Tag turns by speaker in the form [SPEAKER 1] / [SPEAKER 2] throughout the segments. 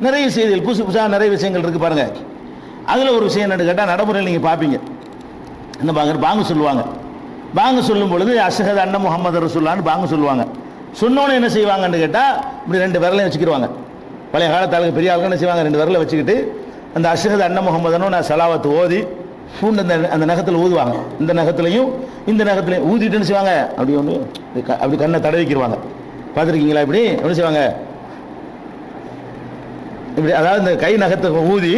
[SPEAKER 1] நிறைய செய்திகள் புதுசு புதுசாக நிறைய விஷயங்கள் இருக்குது பாருங்கள். அதில் ஒரு விஷயம் என்னன்னு கேட்டால் நடைமுறையில் நீங்கள் பார்ப்பீங்க. என்ன பாங்க சொல்லுவாங்க. பாங்க சொல்லும் பொழுது அஷ்ஹது அன்ன முஹம்மது ரசூலுல்லாஹ்னு பாங்க சொல்லுவாங்க. சொன்னோன்னு என்ன செய்வாங்கன்னு கேட்டால் இப்படி 2 விரலையும் வச்சுக்கிடுவாங்க. பழைய காலத்தாளுக்கு பெரிய ஆளுங்க என்ன செய்வாங்க, 2 விரலை வச்சுக்கிட்டு அந்த அஷ்ஹது அன்ன முஹம்மதுன்னு நான் சலாவத்து ஓதி பூண்டு அந்த நகத்தில் ஊதுவாங்க. இந்த நகத்துலையும் இந்த நகத்துலையும் ஊதிட்டு என்ன செய்வாங்க, அப்படி ஒன்று அப்படி கண்ணை தடவிக்கிடுவாங்க. பார்த்துருக்கீங்களா? இப்படி என்ன செய்வாங்க, இப்படி அதாவது இந்த கை நகத்தை ஊதி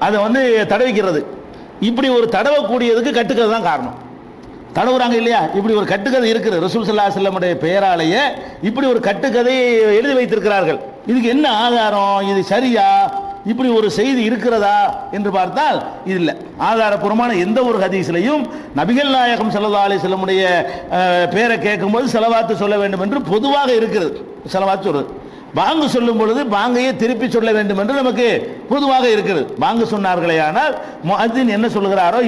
[SPEAKER 1] அதை தடவிக்கிறது. இப்படி ஒரு தடவக்கூடியதுக்கு கட்டுக்கதை தான் காரணம். தடவுறாங்க இல்லையா? இப்படி ஒரு கட்டுக்கதை இருக்குது. ரசூல் ஸல்லல்லாஹு அலைஹி வஸல்லம் பெயராலேயே இப்படி ஒரு கட்டுக்கதை எழுதி வைத்திருக்கிறார்கள். இதுக்கு என்ன ஆதாரம்? இது சரியா? இப்படி ஒரு செய்தி இருக்கிறதா என்று பார்த்தால் இது இல்லை. ஆதாரபூர்வமான எந்த ஒரு ஹதீஸ்லையும் நபிகள் நாயகம் ஸல்லல்லாஹு அலைஹி வஸல்லம் பேரை கேட்கும்போது ஸலவாத்து சொல்ல வேண்டும் என்று பொதுவாக இருக்கிறது. ஸலவாத்து சொல்றது. பாங்கு சொல்லும் பொழுது பாங்கையே திருப்பி சொல்ல வேண்டும் என்று நமக்கு பொதுவாக இருக்கிறது. பாங்கு சொன்னார்களே ஆனால் முஅத்தின் என்ன சொல்கிறாரோ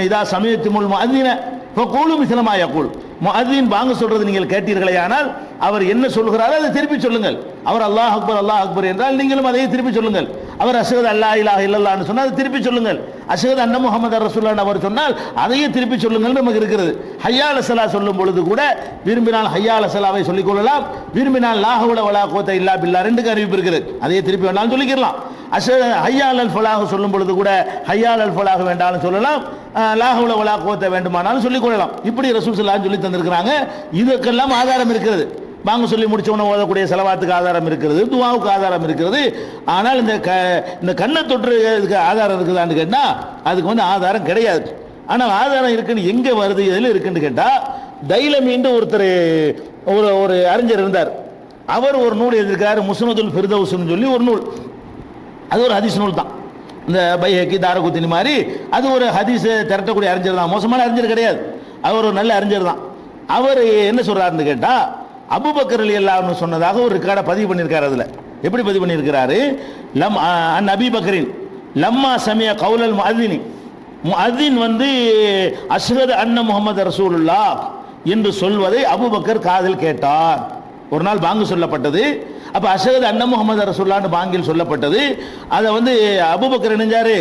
[SPEAKER 1] இதா சமயத்துமுல் முஅத்தின ஃபகூலு மிஸ்ல மா யகூல். முஅத்தின் பாங்கு சொல்றது நீங்கள் கேட்டீர்களே ஆனால் அவர் என்ன சொல்கிறாரோ அதை திருப்பி சொல்லுங்கள். அவர் அல்லாஹ் அக்பர் என்றால் நீங்களும் அதையே திருப்பி சொல்லுங்கள். அவர் அஷ்ஹது அல்லா இலாஹ இல்லல்லாஹ்னு சொன்னால் அதை திருப்பி சொல்லுங்கள். அஷ்ஹது அன்ன முஹம்மது ரசூலுல்லாஹ் அவர் சொன்னால் அதையே திருப்பி சொல்லுங்கள் நமக்கு இருக்கிறது. ஹய்யா அலல் ஸலாத் சொல்லும் பொழுது கூட விரும்பினால் ஹய்யா அலல் ஸலாவை சொல்லிக் கொள்ளலாம், விரும்பினால் லா ஹவுல வலா குவத்த இல்லா பில்லா 2க்கு அறிவிப்பு இருக்கிறது. அதையே திருப்பி வேண்டாலும் சொல்லிக்கலாம். ஹய்யா அலல் ஃபலாஹ் சொல்லும் பொழுது கூட ஹய்யா அலல் ஃபலாஹ் வேண்டாலும் சொல்லலாம், லா ஹவுல வலா குவத்த வேண்டுமானாலும் சொல்லிக் கொள்ளலாம். இப்படி ரசூல் ஸல்லல்லாஹு சொல்லி தந்திருக்கிறாங்க. இதுக்கெல்லாம் ஆதாரம் இருக்கிறது. பாங்க சொல்லி முடிச்சவன ஓதக்கூடிய செலவாத்துக்கு ஆதாரம் இருக்கிறது, துவாவுக்கு ஆதாரம் இருக்கிறது. ஆனால் இந்த கண்ணை தொற்றுக்கு ஆதாரம் இருக்குதான்னு கேட்டால் அதுக்கு ஆதாரம் கிடையாது. ஆனால் ஆதாரம் இருக்குன்னு எங்கே வருது, எதில் இருக்குன்னு கேட்டால் தைலமீண்டு ஒருத்தர் ஒரு அறிஞர் இருந்தார். அவர் ஒரு நூல் எழுதியிருக்காரு, முஸ்னதுல் ஃபிர்தௌஸ்னு சொல்லி ஒரு நூல். அது ஒரு ஹதீஸ் நூல் தான். இந்த பைஹக்கி தாரகுத்தினி மாதிரி அது ஒரு ஹதீஸ் திரட்டக்கூடிய அறிஞர் தான். மோசமான அறிஞர் கிடையாது, அவர் ஒரு நல்ல அறிஞர் தான். அவர் என்ன சொல்றாருன்னு கேட்டால் அபூபக்கர் ரலியல்லாஹு அன்ஹு சொன்னதாக ஒரு ரெக்கார்டை பதிவு பண்ணியிருக்காரு. அதில் எப்படி பதிவு பண்ணியிருக்கிறாரு? அன் அபீ பக்கரின் லம்மா சமிய கௌலல் முஅத்தினி, முஅத்தின் அஷ்ஹது அன்ன முஹம்மது ரசூலுல்லாஹ் என்று சொல்வதை அபூபக்கர் காதில் கேட்டார். ஒரு நாள் பாங்கு சொல்லப்பட்டது. அப்போ அஷ்ஹது அன்ன முஹம்மது ரசூலுல்லாஹ்னு பாங்கில் சொல்லப்பட்டது. அதை அபூபக்கர் இணைஞ்சாரு,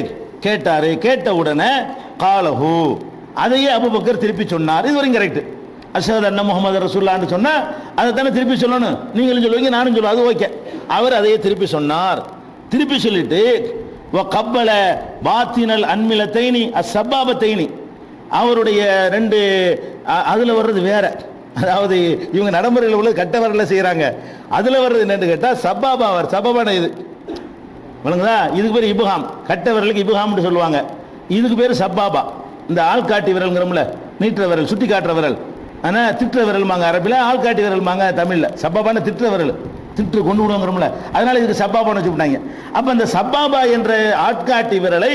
[SPEAKER 1] கேட்டாரு. கேட்ட உடனே காலஹு, அதையே அபூபக்கர் திருப்பி சொன்னார். இது வரைக்கும் கரெக்ட். அஷ்ஹது அன்ன முஹம்மது ரசூலுல்லாஹ்னு சொன்னா அதை தானே திருப்பி சொல்லணும். நீங்களும் சொல்லுவீங்க, நானும் சொல்லுவேன், அது ஓகே. அவர் அதையே திருப்பி சொன்னார். திருப்பி சொல்லிட்டு கப்பல பாத்தினல் அன்மிலத்தைனி அஸ்ஸபாபத்தைனி, அவருடைய 2 அதில் வர்றது வேற. அதாவது இவங்க நடைமுறையில் உள்ள கட்ட வரல செய்கிறாங்க. அதில் வர்றது என்னன்னு கேட்டால் சபாபான இது வணங்குதா. இதுக்கு பேர் இபுகாம், கட்ட விரலுக்கு இபுகாம்னு சொல்லுவாங்க. இதுக்கு பேர் சப்பாபா. இந்த ஆள்காட்டி விரல்ங்கிறோம்ல, நீட்டுற விரல், சுட்டி காட்டுற விரல். ஆனால் திட்டுற விரல் மாங்க அரபில், ஆள்காட்டி விரல் மாங்க தமிழில். சப்பாபான திட்டுற விரல், திட்டு கொண்டு விடுவோங்கிறோம்ல, அதனால இதுக்கு சப்பாபான்னு வச்சுட்டாங்க. அப்போ அந்த சப்பாபா என்ற ஆட்காட்டி விரலை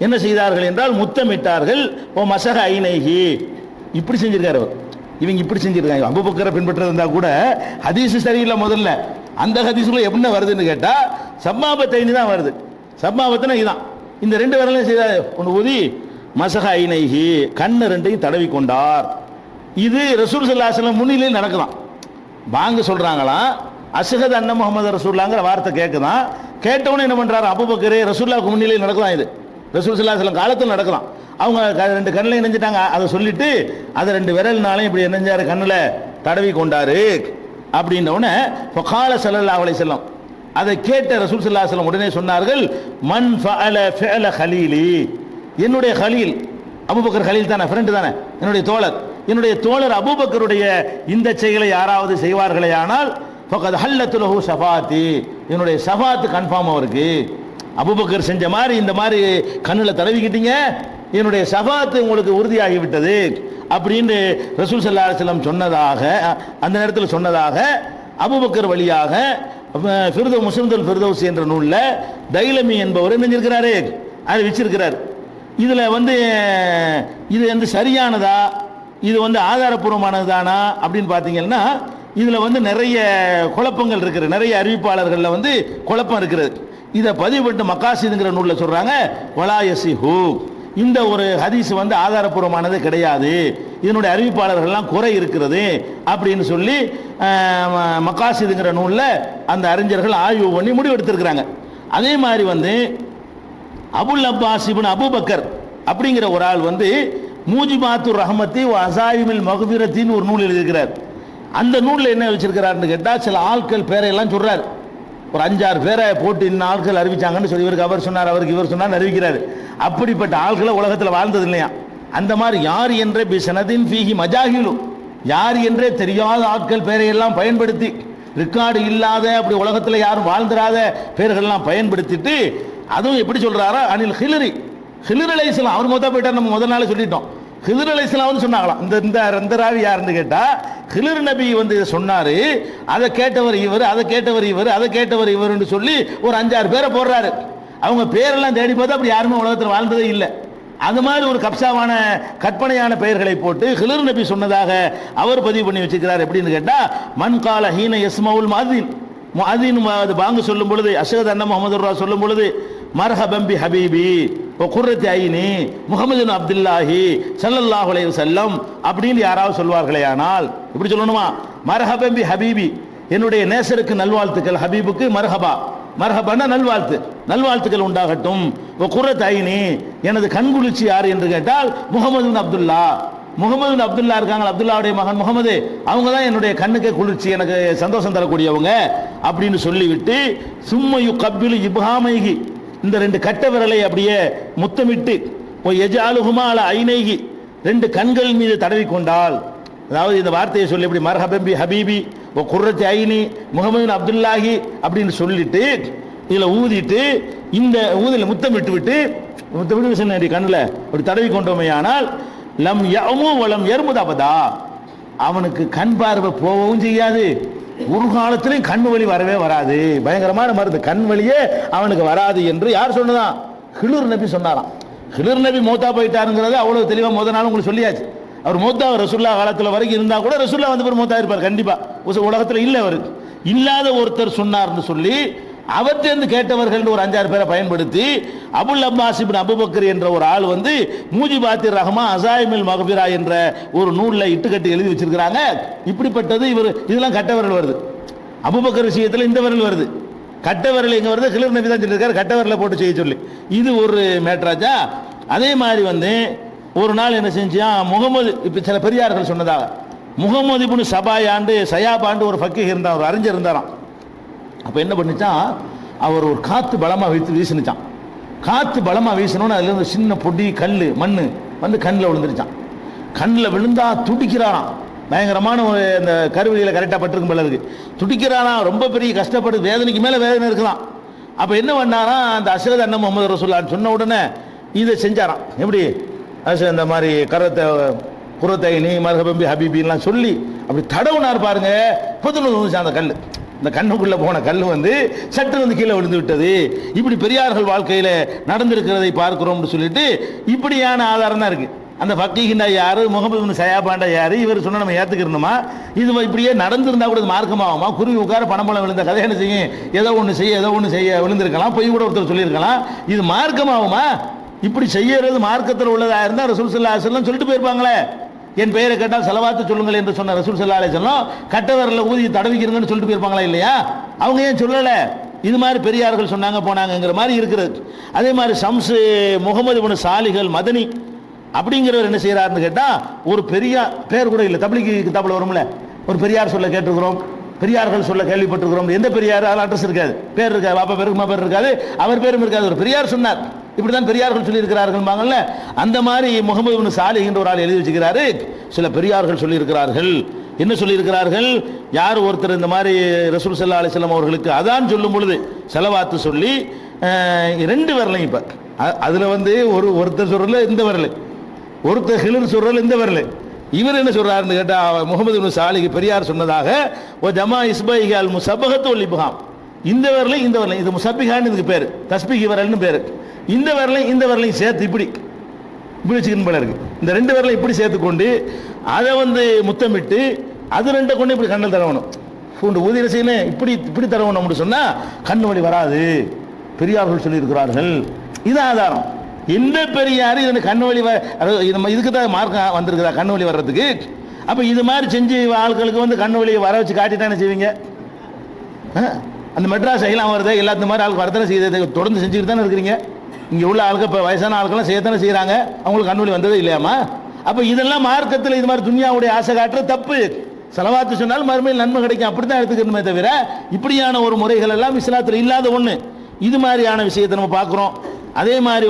[SPEAKER 1] என்ன செய்தார்கள் என்றால் முத்தமிட்டார்கள். ஓ மசக ஐநைகி, இப்படி செஞ்சிருக்காரு அவர். இவங்க இப்படி செஞ்சிருக்காங்க. அபூபக்கரை பின்பற்றது இருந்தால் கூட ஹதீஸ் சரியில்லை. முதல்ல அந்த ஹதீஸுக்குள்ள என்ன வருதுன்னு கேட்டால் சப்பாபத்தைனி தான் வருது. சப்பாபத்துனா இதுதான். இந்த 2 விரலையும் செய்தார். ஒன்று ஊதி மசக ஐநைகி, கண்ணு 2ஐயும் தடவி கொண்டார். இது ரசூல் ஸல்லல்லாஹு அலைஹி வஸல்லம் முன்னிலையில் நடக்குதான். வாங்க சொல்றாங்களாம், அஷ்ஹது அன்ன முஹம்மது ரசூலுல்லாஹ்ங்கிற வார்த்தை கேட்குதான். கேட்டவனே என்ன பண்றாரு, அபூபக்கர் ரசூலுல்லாஹ்வுக்கு முன்னிலையில் நடக்குதான். இது ரசூல் ஸல்லல்லாஹு அலைஹி வஸல்லம் காலத்தில் நடக்கலாம். அவங்க 2 கண்ணில் இணைஞ்சிட்டாங்க. அதை சொல்லிட்டு அதை 2 விரல்னாலையும் இப்படி இணைஞ்சாரு, கண்ணில் தடவி கொண்டாரு. அப்படின்னவுடனே ஃபகால ஸல்லல்லாஹு அலைஹி வஸல்லம், அதை கேட்ட ரசூல் ஸல்லல்லாஹு அலைஹி வஸல்லம் உடனே சொன்னார்கள், மன் ஃபஅல ஃபிஅல கலீலி, என்னுடைய கலீல் அபூபக்கர், கலீல் தானே, ஃப்ரெண்டு தானே, என்னுடைய தோழர் அபூபக்கருடைய இந்த செயலை யாராவது செய்வார்களே ஆனால் ஃபகத் ஹல்லத்து லஹு ஷஃபாத்தி, என்னுடைய ஷஃபாத் கன்ஃபார்ம் அவருக்கு. அபூபக்கர் செஞ்ச மாதிரி இந்த மாதிரி கண்ணில் தடவிக்கிட்டீங்க, என்னுடைய ஷஃபாத் உங்களுக்கு உறுதியாகிவிட்டது அப்படின்னு ரசூல் ஸல்லல்லாஹு அலைஹி வஸல்லம் சொன்னதாக, அந்த நேரத்தில் சொன்னதாக அபூபக்கர் வழியாக முஸ்னதுல் ஃபிர்தௌஸ் என்ற நூலில் தைலமி என்பவர் நினைஞ்சிருக்கிறாரு, அறிவிச்சிருக்கிறார். இதில் இது சரியானதா, இது ஆதாரப்பூர்வமானது தானா அப்படின்னு பார்த்தீங்கன்னா இதில் நிறைய குழப்பங்கள் இருக்கிறது. நிறைய அறிவிப்பாளர்களில் குழப்பம் இருக்கிறது. இதை பதிவுபட்டு மக்காசிதுங்கிற நூலில் சொல்கிறாங்க, வலாயசிஹு, இந்த ஒரு ஹதீஸ் ஆதாரப்பூர்வமானது கிடையாது, இதனுடைய அறிவிப்பாளர்கள்லாம் குறை இருக்கிறது அப்படின்னு சொல்லி மக்காசிதுங்கிற நூலில் அந்த அறிஞர்கள் ஆய்வு பண்ணி முடிவெடுத்திருக்கிறாங்க. அதே மாதிரி வந்து அபுல் அப்பாஸ் இப்னு அபூபக்கர் அப்படிங்கிற ஒரு ஆள் வந்து மூஜிபாத்துர் ரஹமத்தி அசாயிமில் மக்ஃபிரத்தின்னு ஒரு நூல் எழுதியிருக்கிறார். அந்த நூலில் என்ன வச்சிருக்கிறாருன்னு கேட்டால் சில ஆட்கள் பேரையெல்லாம் சொல்றார். ஒரு 5-6 பேரை போட்டு இன்னும் ஆட்கள் அறிவிச்சாங்கன்னு சொல்லி இவருக்கு அவர் சொன்னார், அவருக்கு இவர் சொன்னார் அறிவிக்கிறார். அப்படிப்பட்ட ஆட்களை உலகத்தில் வாழ்ந்தது இல்லையா. அந்த மாதிரி யார் என்றே பிசனதின் ஃபீஹி மஜாஹிலு, யார் என்றே தெரியாத ஆட்கள் பேரையெல்லாம் பயன்படுத்தி, ரெக்கார்டு இல்லாத அப்படி உலகத்தில் யாரும் வாழ்ந்துராத பேர்கள்லாம் பயன்படுத்திட்டு, அதுவும் எப்படி சொல்றாரா, அனில் ஹிலரி, ஹிலர் அலைஹிஸ்ஸலாம் அவர் மொத்தம் போயிட்டார். நம்ம முதல் நாள் சொல்லிட்டோம். ஹிலர் அலைஹிஸ்ஸலாம் வந்து சொன்னாங்களாம். இந்த ராவி யாருன்னு கேட்டா ஹிலர் நபி வந்து இதை சொன்னாரு, அதை கேட்டவர் இவர், அதை கேட்டவர் இவர், அதை கேட்டவர் இவர்னு சொல்லி ஒரு 5-6 பேரை போடுறாரு. அவங்க பேரெல்லாம் தேடி பார்த்தா அப்படி யாருமே உலகத்தில் வாழ்ந்ததே இல்லை. அது மாதிரி ஒரு கப்சாவான கற்பனையான பெயர்களை போட்டு ஹிலர் நபி சொன்னதாக அவர் பதிவு பண்ணி வச்சுக்கிறார். எப்படின்னு கேட்டா மன் கால ஹீன யஸ்மவுல் மாதின், முஅதின் பாங்கு சொல்லும் பொழுது, அஷ்ஹது அன்ன முஹம்மது ரசூலுல்லாஹ் சொல்லும் பொழுது, மர்ஹபம் பி ஹபீபி வ குர்ரத்தி ஐனி முஹம்மது பின் அப்துல்லாஹி ஸல்லல்லாஹு அலைஹி வஸல்லம் அப்படின்னு யாராவது சொல்வார்களேயானால் இப்படி சொல்லணுமா, மர்ஹபம் பி ஹபீபி, என்னுடைய நேசருக்கு நல்வாழ்த்துக்கள், ஹபீபுக்கு மர்ஹபா, மர்ஹபான நல்வாழ்த்து, நல்வாழ்த்துக்கள் உண்டாகட்டும். வ குர்ரத்தி ஐனி, எனது கண்குளிர்ச்சி யார் என்று கேட்டால் முஹம்மது பின் அப்துல்லா, முகமது பின் அப்துல்லா இருக்காங்க, அப்துல்லாவுடைய மகன் முகமது, அவங்க தான் என்னுடைய கண்ணுக்கு குளிர்ச்சி, எனக்கு சந்தோஷம் தரக்கூடியவங்க அப்படின்னு சொல்லிவிட்டு, சும்மையு கப்பிலு இப்ஹாமைகி, இந்த 2 கட்ட விரலை அப்படியே முத்தமிட்டு, எஜாலுஹுமா அல ஐனைகி, 2 கண்கள் மீது தடவி கொண்டால், அதாவது இந்த வார்த்தையை சொல்லி எப்படி மர்ஹபம் பி ஹபீபி ஓ குர்ரத்தி ஐனி முகமது பின் அப்துல்லாஹி அப்படின்னு சொல்லிட்டு இதில் ஊதிட்டு, இந்த ஊதில் முத்தமிட்டு விட்டு, முத்தமிட்டு கண்ணில் அப்படி தடவி கொண்டோமே ஆனால் லம் யமு வலம் எர்முதாபதா, அவனுக்கு கண் பார்வை போகவும் செய்யாது, ஒரு காலத்திலையும் கண் வலி வரவே வராது. பயங்கரமான மருந்து, கண் வலியே அவனுக்கு வராது என்று யார் சொன்னதான்? ஹிலர் நபி சொன்னாராம். ஹிலர் நபி மௌத்தா போயிட்டாருங்கிறது அவ்வளவு தெளிவா முதல் நாள் உங்களுக்கு சொல்லியாச்சு. அவர் மௌத்தா ரசூலுல்லாஹ் காலத்தில் வரைக்கும் இருந்தா கூட ரசூலுல்லாஹ் வந்து பேர் மௌத்தா இருப்பார் கண்டிப்பா. உலகத்தில் இல்லை, அவர் இல்லாத ஒருத்தர் சொன்னார்னு சொல்லி அவற்றிலிருந்து கேட்டவர்கள் ஒரு 5-6 பேரை பயன்படுத்தி அபுல் அப்பாஸ் இப்னு அபூபக்கர் என்ற ஒரு ஆள் வந்து மூஜிபாத்திர் ரஹ்மா அசாயிமில் மக்ஃபிரா என்ற ஒரு நூலில் இட்டுக்கட்டி எழுதி வச்சிருக்கிறாங்க. இப்படிப்பட்டது இவர் இதெல்லாம் கட்டவரல் வருது. அபூபக்கர் விஷயத்தில் இந்த விரல் வருது, கட்டவரல் எங்க வருது? ஹிலர் நபி தான் சொல்லியிருக்காரு கட்டவரலை போட்டு செய்ய சொல்லி. இது ஒரு மேட்ராஜா. அதே மாதிரி வந்து ஒரு நாள் என்ன செஞ்சா, முகமது, இப்போ சில பெரியார்கள் சொன்னதாக, முகமது இப்னு சயாபாண்டு ஒரு ஃபக்கீஹ் இருந்தார், ஒரு அறிஞர் இருந்தாராம். அப்போ என்ன பண்ணிச்சான், அவர் ஒரு காற்று பலமாக வீசினுச்சான். காற்று பலமாக வீசணும்னு அதுல இருந்து சின்ன பொடி கல் மண் வந்து கண்ணில் விழுந்துருச்சான். கண்ணில் விழுந்தா துடிக்கிறாராம். பயங்கரமான ஒரு இந்த கருவிலியில் கரெக்டாக பட்டிருக்கும் போல இருக்கு. துடிக்கிறாராம், ரொம்ப பெரிய கஷ்டப்பட்டு வேதனைக்கு மேலே வேதனை இருக்கலாம். அப்போ என்ன பண்ணாராம், அந்த அஷ்ஹது அன்ன முஹம்மது ரசூலுல்லாஹ் சொன்ன உடனே இதை செஞ்சாராம். எப்படி இந்த மாதிரி குர்ரத்தைனி மர்ஹபம் பி ஹபீபின்லாம் சொல்லி அப்படி தடவுனார் பாருங்க. புதுநூல் வந்துச்சு அந்த கல், இந்த கண்ணுக்குள்ள போன கல் வந்து சற்று வந்து கீழே விழுந்து விட்டது. இப்படி பெரியார்கள் வாழ்க்கையில நடந்திருக்கிறதை பார்க்கிறோம்னு சொல்லிட்டு இப்படியான ஆதாரம் தான் இருக்கு. அந்த ஃபக்கீஹ்னா யாரு, முகமது பின் சயாபாண்டா யாரு, இவர் சொன்ன நம்ம ஏத்துக்கிறோமா? இது இப்படியே நடந்திருந்தா கூட மார்க்கமாகுமா? குருவி உட்கார பணம்பழம் விழுந்த கதை என்ன செய்யும்? ஏதோ ஒன்று செய்ய விழுந்திருக்கலாம், பொய் கூட ஒருத்தர் சொல்லியிருக்கலாம். இது மார்க்கமாகுமா? இப்படி செய்யறது மார்க்கத்தில் உள்ளதா இருந்தால் ரசூல் ஸல்லல்லாஹு அலைஹி வஸல்லம் சொல்லிட்டு போயிருப்பாங்களே. என் பெயரை கேட்டால் செலவாத்து சொல்லுங்கள் என்று சொன்ன ரசூல் ஸல்லல்லாஹு அலைஹி வஸல்லம் கட்டவரில் ஊதி தடவிக்கிறங்கன்னு சொல்லிட்டு போயிருப்பாங்களா இல்லையா? அவங்க ஏன் சொல்லலை? இது மாதிரி பெரியார்கள் சொன்னாங்க போனாங்கிற மாதிரி இருக்கிறது. அதே மாதிரி ஷம்ஸ் முகமது இப்னு சாலிஹ் மதனி அப்படிங்கிறவர் என்ன செய்யறாருன்னு கேட்டால், ஒரு பெரிய பேர் கூட இல்லை, தப்லீக் கிதாபில் வரும்ல, ஒரு பெரியார் சொல்ல கேட்டிருக்கிறோம், பெரியார்கள் சொல்ல கேள்விப்பட்டிருக்கிறோம். எந்த பெரியார் அதில் அட்ரஸ் இருக்காது, பேர் இருக்காது, பாப்பா பேருக்கு பேர் இருக்காது, அவர் பேரும் இருக்காது. ஒரு பெரியார் சொன்னார், இப்படிதான் பெரியார்கள் சொல்லி இருக்கிறார்கள். அந்த மாதிரி முகமது இப்னு சாலிஹ் என்ற ஒரு ஆள் எழுதி வச்சுக்கிறாரு. சில பெரியார்கள் சொல்லி இருக்கிறார்கள். என்ன சொல்லி இருக்கிறார்கள்? யார் ஒருத்தர் இந்த மாதிரி ரசூல் ஸல்லல்லாஹு அலைஹி வஸல்லம் அவர்களுக்கு அதான் சொல்லும் பொழுது செலவாத்து சொல்லி 2 விரலையும், இப்ப அதுல வந்து ஒருத்தர் சொல்றல இந்த விரல், ஒருத்தர் ஹிலர் சொல்றல இந்த விரல். இவர் என்ன சொல்றாருன்னு கேட்டா, முகமது இப்னு சாலிஹ் பெரியார் சொன்னதாக, ஓ ஜமா இஸ்பைஹி அல் முஸப்பஹத்து வல் இப்ஹாம், இந்த விரலையும் இந்த விரலையும், இது முஸப்பிஹான்னு இதுக்கு பேர், தஸ்பீஹ் விரல்னு பேர். இந்த விரலையும் சேர்த்து இப்படி வச்சுக்கணும் போல இருக்கு. இந்த 2 விரலையும் இப்படி சேர்த்து கொண்டு அதை வந்து முத்தமிட்டு அது 2 கொண்டு இப்படி கண்ணில் தரவணும். பூண்டு ஊதிய செய்யணும், இப்படி தரவணும் அப்படின்னு சொன்னா கண்ணு வலி வராது, பெரியார்கள் சொல்லியிருக்கிறார்கள். இது ஆதாரம். எந்த பெரியார் இதனை கண்ணு வலி இதுக்கு தான் மார்க்கம் வந்திருக்குதா கண்ணு வலி வர்றதுக்கு? அப்ப இது மாதிரி செஞ்சு ஆட்களுக்கு வந்து கண்ணு வலியை வர வச்சு காட்டிட்டானே செய்வீங்க. அந்த மெட்ராஸ் அகிலாம் வருது எல்லாத்து மாதிரி ஆளுக்கு வரத்தானே செய்யுது, தொடர்ந்து செஞ்சுக்கிட்டு தானே இருக்கிறீங்க. இங்கே உள்ள ஆளுக்கு இப்போ வயசான ஆளுக்கெல்லாம் செய்யத்தானே செய்கிறாங்க, அவங்களுக்கு கண்ணொலி வந்ததே இல்லையாமா? அப்போ இதெல்லாம் மார்க்கத்தில் இது மாதிரி துன்யாவுடைய ஆசை காட்டுறது தப்பு. சலவாத்து சொன்னாலும் மறுமையில் நன்மை கிடைக்கும், அப்படி தான் எடுத்துக்கணுமே தவிர இப்படியான ஒரு முறைகள் எல்லாம் இஸ்லாத்தில் இல்லாத ஒன்று. இது மாதிரியான விஷயத்தை நம்ம பார்க்குறோம். அதே மாதிரி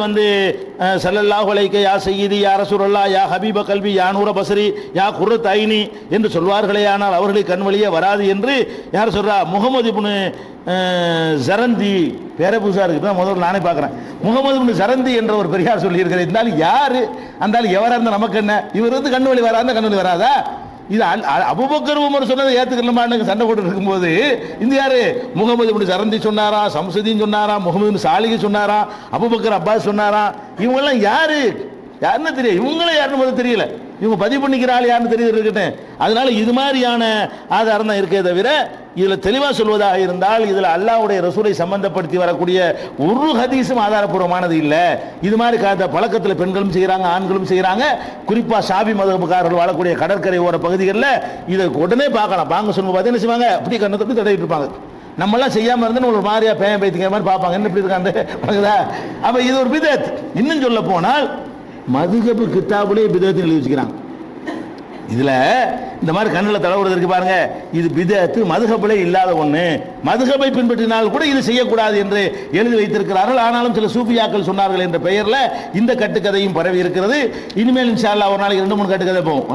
[SPEAKER 1] ஸல்லல்லாஹு அலைஹி யா சய்யிதி யா ரசூலல்லாஹ் யா ஹபீப கல்வி யா நூர பஸ்ரி யா குர்ரத் ஐனி என்று சொல்வார்களே, ஆனால் அவர்களுக்கு கண் வழியே வராது என்று யார் சொல்றா? முகமது இப்னு ஜரந்தி, பேர புதுசாக இருக்குது, முதல்ல நானே பார்க்குறேன். முகமது இப்னு ஜரந்தி என்ற ஒரு பெரியார் சொல்லியிருக்கிறார். இருந்தாலும் யார் அந்த எவராக இருந்தால் நமக்கு என்ன? இவர் கண் வழி வராத கண் வழி வராதா? இது அபூபக்கர் உமர் சொன்னதை ஏத்துக்கலாமான்னு சண்டை போட்டு இருக்கும்போது இந்த யாரு? முகமது இப்னு ஜரந்தி சொன்னாரா, சம்சுதீன் சொன்னாரா, முகமது இப்னு சாலிஹ் சொன்னாரா, அபூபக்கர் அப்பாஸ் சொன்னாரா? இவங்கெல்லாம் யாரு? யாருன்னு தெரியும், இவங்களே யாருன்னு முதல்ல தெரியல. இவங்க பதிவு பண்ணிக்கிற ஆள் யாருன்னு தெரியுது இருக்கட்டும். அதனால இது மாதிரியான ஆதாரம் தான் இருக்கே தவிர இதுல தெளிவா சொல்வதாக இருந்தால் இதுல அல்லாஹ்வுடைய ரசூலை சம்பந்தப்படுத்தி வரக்கூடிய ஒரு ஹதீஸும் ஆதாரப்பூர்வமானது இல்லை. இது மாதிரி பழக்கத்தில் பெண்களும் செய்கிறாங்க, ஆண்களும் செய்கிறாங்க. குறிப்பா ஷாபி மதகுகாரர்கள் வாழக்கூடிய கடற்கரை ஓர பகுதிகளில் இதை உடனே பார்க்கலாம். பாங்க சொல்லுங்க பார்த்து என்ன செய்வாங்க, அப்படி கண்ணத்தை தடவிட்டு இருப்பாங்க. நம்மளாம் செய்யாம இருந்தா ஒரு மாதிரியா பேயம் பேத்திக்கிற மாதிரி பார்ப்பாங்க, என்ன இப்படி இருக்காங்க. அப்ப இது ஒரு பிதத். இன்னும் சொல்ல போனால் மதுஹப் கிதாபுலேயே பிதத் எழுதி வச்சுக்கிறாங்க. இதுல இந்த மாதிரி கண்ணில் தடவுறதுக்கு பாருங்க, இது பிதத் மதுஹபிலே இல்லாத ஒண்ணு. மதுஹபை பின்பற்றினால் கூட இது செய்யக்கூடாது என்று எழுதி வைத்திருக்கிறார்கள். ஆனாலும் சில சூஃபியாக்கள் சொன்னார்கள் என்ற பெயர்ல இந்த கட்டுக்கதையும் பரவி இருக்கிறது. இனிமேல் இன்ஷா அல்லாஹ் ஒரு நாளைக்கு 2-3 கட்டுக்கதை போகும்.